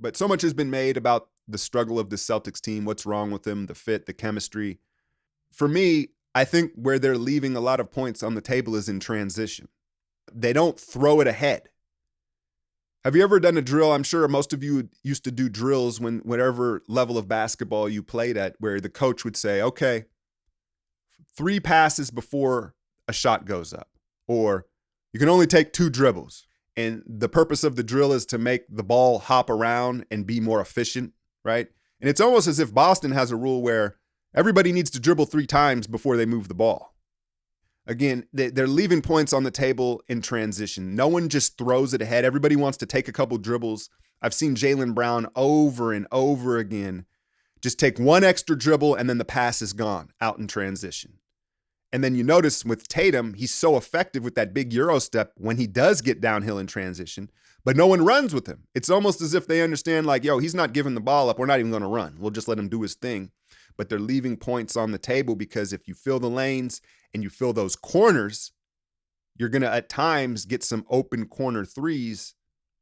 But so much has been made about the struggle of the Celtics team, what's wrong with them, the fit, the chemistry. For me, I think where they're leaving a lot of points on the table is in transition. They don't throw it ahead. Have you ever done a drill? I'm sure most of you used to do drills when whatever level of basketball you played at, where the coach would say, okay, 3 passes before a shot goes up, or you can only take 2 dribbles. And the purpose of the drill is to make the ball hop around and be more efficient, right? And it's almost as if Boston has a rule where everybody needs to dribble 3 times before they move the ball. Again, they're leaving points on the table in transition. No one just throws it ahead. Everybody wants to take a couple dribbles. I've seen Jaylen Brown over and over again just take 1 extra dribble and then the pass is gone out in transition. And then you notice with Tatum, he's so effective with that big Euro step when he does get downhill in transition, but no one runs with him. It's almost as if they understand like, yo, he's not giving the ball up. We're not even going to run. We'll just let him do his thing. But they're leaving points on the table because if you fill the lanes and you fill those corners, you're going to at times get some open corner threes,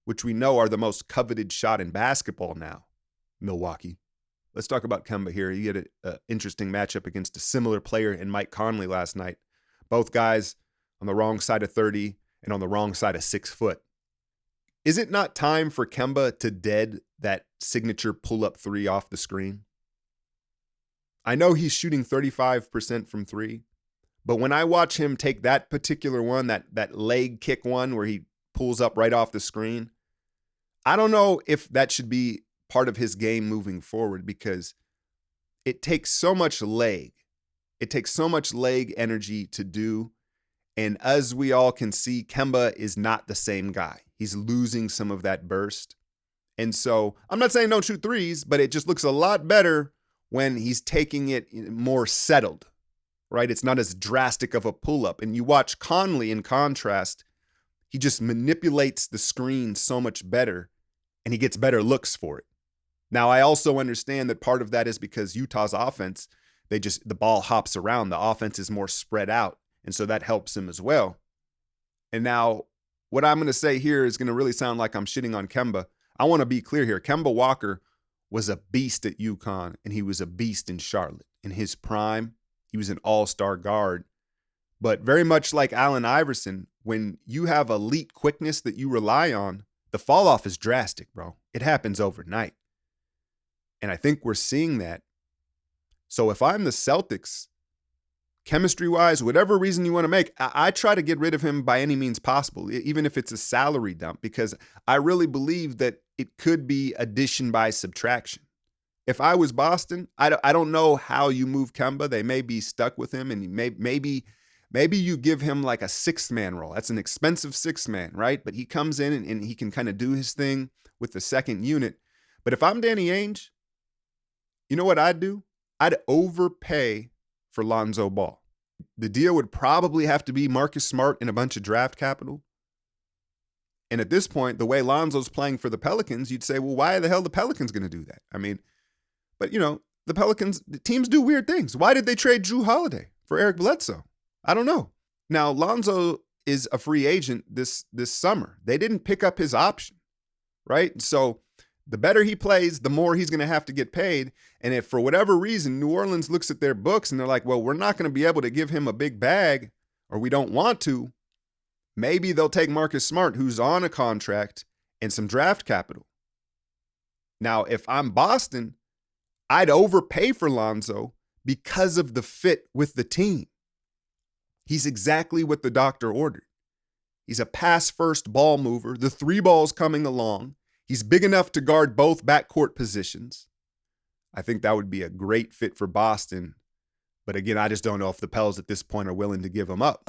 which we know are the most coveted shot in basketball now, Milwaukee. Let's talk about Kemba here. He had an interesting matchup against a similar player in Mike Conley last night. Both guys on the wrong side of 30 and on the wrong side of 6 foot. Is it not time for Kemba to dead that signature pull-up 3 off the screen? I know he's shooting 35% from 3, but when I watch him take that particular one, that leg kick one where he pulls up right off the screen, I don't know if that should be part of his game moving forward because it takes so much leg. It takes so much leg energy to do. And as we all can see, Kemba is not the same guy. He's losing some of that burst. And so I'm not saying don't shoot threes, but it just looks a lot better when he's taking it more settled, right? It's not as drastic of a pull-up. And you watch Conley in contrast, he just manipulates the screen so much better and he gets better looks for it. Now, I also understand that part of that is because Utah's offense, the ball hops around. The offense is more spread out. And so that helps him as well. And now what I'm going to say here is going to really sound like I'm shitting on Kemba. I want to be clear here. Kemba Walker was a beast at UConn, and he was a beast in Charlotte. In his prime, he was an all-star guard. But very much like Allen Iverson, when you have elite quickness that you rely on, the fall-off is drastic, bro. It happens overnight. And I think we're seeing that. So if I'm the Celtics, chemistry-wise, whatever reason you want to make, I try to get rid of him by any means possible, even if it's a salary dump, because I really believe that it could be addition by subtraction. If I was Boston, I don't know how you move Kemba. They may be stuck with him, and maybe you give him like a 6-man role. That's an expensive 6-man, right? But he comes in and he can kind of do his thing with the second unit. But if I'm Danny Ainge, you know what I'd do? I'd overpay for Lonzo Ball. The deal would probably have to be Marcus Smart and a bunch of draft capital. And at this point, the way Lonzo's playing for the Pelicans, you'd say, well, why the hell are the Pelicans going to do that? I mean, but, you know, the teams do weird things. Why did they trade Drew Holiday for Eric Bledsoe? I don't know. Now, Lonzo is a free agent this summer. They didn't pick up his option, right? So the better he plays, the more he's going to have to get paid. And if for whatever reason, New Orleans looks at their books and they're like, well, we're not going to be able to give him a big bag, or we don't want to, maybe they'll take Marcus Smart, who's on a contract, and some draft capital. Now, if I'm Boston, I'd overpay for Lonzo because of the fit with the team. He's exactly what the doctor ordered. He's a pass-first ball mover. The 3 ball's coming along. He's big enough to guard both backcourt positions. I think that would be a great fit for Boston. But again, I just don't know if the Pels at this point are willing to give him up.